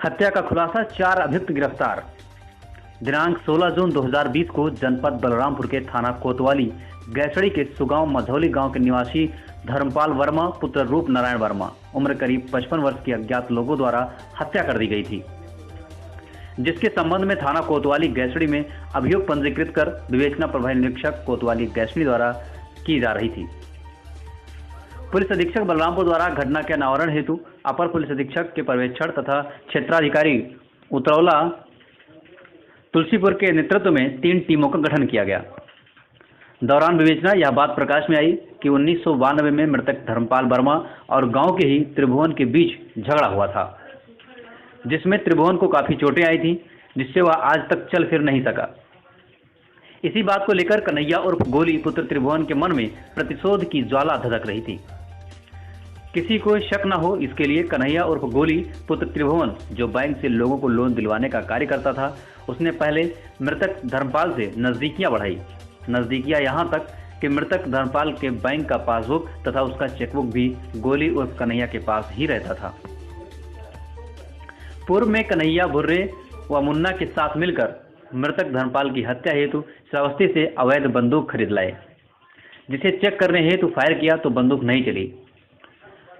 हत्या का खुलासा, 4 अभियुक्त गिरफ्तार। दिनांक 16 जून 2020 को जनपद बलरामपुर के थाना कोतवाली गैसड़ी के सुगांव मझौली गांव के निवासी धर्मपाल वर्मा पुत्र रूप नारायण वर्मा उम्र करीब 55 वर्ष की अज्ञात लोगों द्वारा हत्या कर दी गई थी, जिसके संबंध में थाना कोतवाली गैसड़ी में अभियोग पंजीकृत कर विवेचना प्रभारी निरीक्षक कोतवाली गैसड़ी द्वारा की जा रही थी। पुलिस अधीक्षक बलरामपुर द्वारा घटना के अनावरण हेतु अपर पुलिस अधीक्षक के पर्यवेक्षण तथा क्षेत्राधिकारी उतरौला तुलसीपुर के नेतृत्व में 3 टीमों का गठन किया गया। दौरान विवेचना यह बात प्रकाश में आई कि 1992 में मृतक धर्मपाल वर्मा और गांव के ही त्रिभुवन के बीच झगड़ा हुआ था, जिसमें त्रिभुवन को काफी चोटें आई थी, जिससे वह आज तक चल फिर नहीं सका। इसी बात को लेकर कन्हैया उर्फ गोली पुत्र त्रिभुवन के मन में प्रतिशोध की ज्वाला धधक रही थी। किसी को शक न हो, इसके लिए कन्हैया उर्फ गोली पुत्र त्रिभुवन, जो बैंक से लोगों को लोन दिलवाने का कार्य करता था, उसने पहले मृतक धर्मपाल से नजदीकियां बढ़ाई। नजदीकियां यहां तक कि मृतक धर्मपाल के बैंक का पासबुक तथा उसका चेकबुक भी गोली उर्फ कन्हैया के पास ही रहता था। पूर्व में कन्हैया भुर्रे व मुन्ना के साथ मिलकर मृतक धर्मपाल की हत्या हेतु श्रावस्ती से अवैध बंदूक खरीद लाए, जिसे चेक करने हेतु फायर किया तो बंदूक नहीं चली।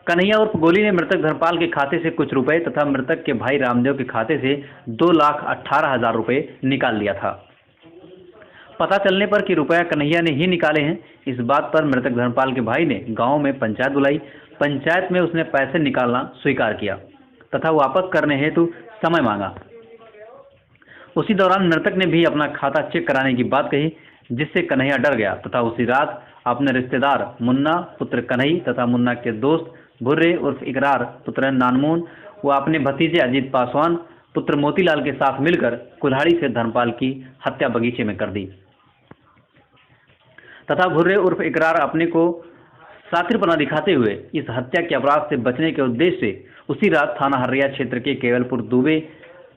कन्हैया उर्फ गोली ने मृतक धर्मपाल के खाते से कुछ रुपए तथा मृतक के भाई रामदेव के खाते से 2,18,000 रुपए निकाल लिया था। पता चलने पर कि रुपया कन्हैया ने ही निकाले हैं, इस बात पर मृतक धर्मपाल के भाई ने गांव में पंचायत बुलाई। पंचायत में उसने पैसे निकालना स्वीकार किया तथा वापस करने हेतु समय मांगा। उसी दौरान मृतक ने भी अपना खाता चेक कराने की बात कही, जिससे कन्हैया डर गया तथा उसी रात अपने रिश्तेदार मुन्ना पुत्र कन्हई तथा मुन्ना के दोस्त भुर्रे उर्फ इकरार पुत्र नानमून व अपने भतीजे अजीत पासवान पुत्र मोतीलाल के साथ मिलकर कुल्हाड़ी से धर्मपाल की हत्या बगीचे में कर दी तथा भुर्रे उर्फ इकरार अपने को सातिरपना दिखाते हुए इस हत्या के अपराध से बचने के उद्देश्य से उसी रात थाना हर्रिया क्षेत्र के केवलपुर दुबे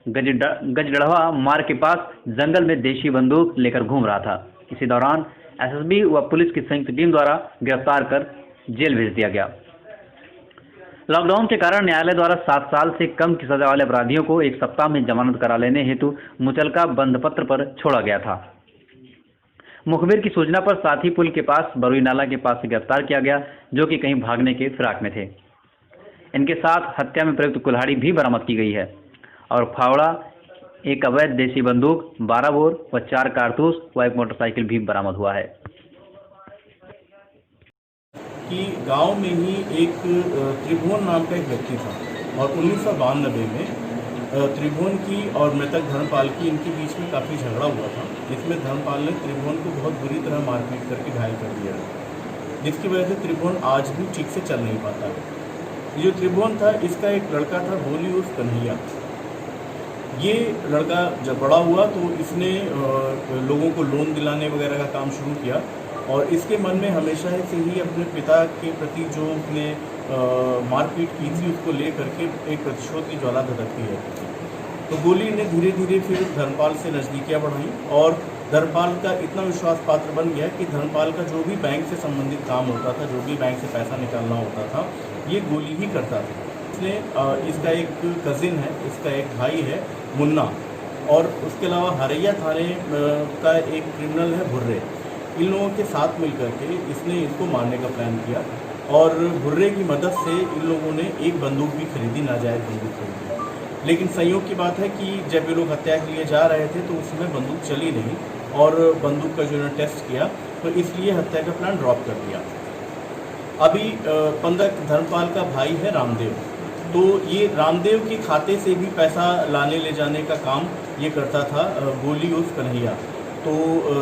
गजडढ़वा मार्ग के पास जंगल में देशी बंदूक लेकर घूम रहा था। इसी दौरान एसएसबी व पुलिस की संयुक्त टीम द्वारा गिरफ्तार कर जेल भेज दिया गया। लॉकडाउन के कारण न्यायालय द्वारा 7 साल से कम की सजा वाले अपराधियों को 1 सप्ताह में जमानत करा लेने हेतु मुचलका बंद पत्र पर छोड़ा गया था। मुखबिर की सूचना पर साथी पुल के पास बरुई नाला के पास से गिरफ्तार किया गया, जो कि कहीं भागने के फिराक में थे। इनके साथ हत्या में प्रयुक्त कुल्हाड़ी भी बरामद की गई है और फावड़ा, एक अवैध देशी बंदूक, 12 बोर व 4 कारतूस व एक मोटरसाइकिल भी बरामद हुआ है। कि गांव में ही एक त्रिभुवन नाम का एक व्यक्ति था और 1992 में त्रिभुवन की और मृतक धर्मपाल की इनके बीच में काफ़ी झगड़ा हुआ था, जिसमें धर्मपाल ने त्रिभुवन को बहुत बुरी तरह मारपीट करके घायल कर दिया, जिसकी वजह से त्रिभुवन आज भी ठीक से चल नहीं पाता है। ये जो त्रिभुवन था, इसका एक लड़का था गोली उर्फ कन्हैया। ये लड़का जब बड़ा हुआ तो इसने लोगों को लोन दिलाने वगैरह का काम शुरू किया और इसके मन में हमेशा से ही अपने पिता के प्रति जो उसने मारपीट की थी उसको ले करके एक प्रतिशोध की ज्वाला धधकती रहती थी। तो गोली ने धीरे धीरे फिर धर्मपाल से नज़दीकियाँ बढ़ाई और धर्मपाल का इतना विश्वास पात्र बन गया कि धर्मपाल का जो भी बैंक से संबंधित काम होता था, जो भी बैंक से पैसा निकालना होता था, ये गोली ही करता था। इसने इसका एक कज़िन है, इसका एक भाई है मुन्ना, और उसके अलावा हरैया थाने का एक क्रिमिनल है भुर्रे। इन लोगों के साथ मिलकर के इसने इसको मारने का प्लान किया और भुर्रे की मदद से इन लोगों ने एक बंदूक भी खरीदी, नाजायज़ बंदूक खरीदी। लेकिन संयोग की बात है कि जब ये लोग हत्या के लिए जा रहे थे तो उस समय बंदूक चली नहीं और बंदूक का जो इन्होंने टेस्ट किया तो इसलिए हत्या का प्लान ड्रॉप कर दिया। अभी 15 धर्मपाल का भाई है रामदेव, तो ये रामदेव के खाते से भी पैसा लाने ले जाने का काम ये करता था गोली उर्फ कन्हैया। तो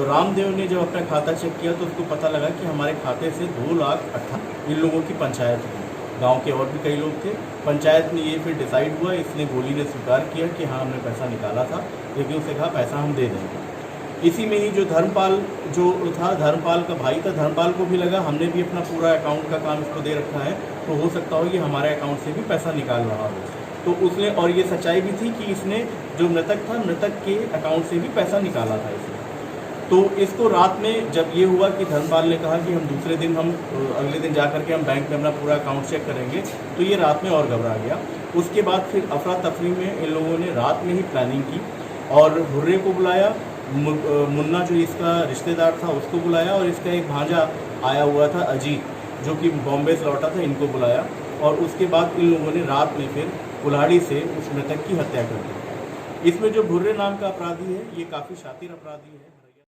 रामदेव ने जब अपना खाता चेक किया तो उसको पता लगा कि हमारे खाते से 2,18,000 इन लोगों की पंचायत थी, गांव के और भी कई लोग थे। पंचायत में ये फिर डिसाइड हुआ, इसने गोली ने स्वीकार किया कि हाँ हमने पैसा निकाला था, लेकिन उससे कहा पैसा हम दे देंगे। इसी में ही जो धर्मपाल जो था, धर्मपाल का भाई था, धर्मपाल को भी लगा हमने भी अपना पूरा अकाउंट का काम इसको दे रखा है तो हो सकता हो ये हमारे अकाउंट से भी पैसा निकाल रहा हो। तो उसने, और ये सच्चाई भी थी कि इसने जो मृतक था, मृतक के अकाउंट से भी पैसा निकाला था इसने। तो इसको रात में जब ये हुआ कि धर्मपाल ने कहा कि हम दूसरे दिन, हम अगले दिन जा कर के हम बैंक में अपना पूरा अकाउंट चेक करेंगे, तो ये रात में और घबरा गया उसके बाद फिर अफरा तफरी में इन लोगों ने रात में ही प्लानिंग की और भुर्रे को बुलाया, मुन्ना जो इसका रिश्तेदार था उसको बुलाया, और इसका एक भांजा आया हुआ था अजीत जो कि बॉम्बे से लौटा था, इनको बुलाया। और उसके बाद इन लोगों ने रात में फिर कुल्हाड़ी से उस मृतक की हत्या कर दी। इसमें जो भुर्रे नाम का अपराधी है ये काफ़ी शातिर अपराधी है।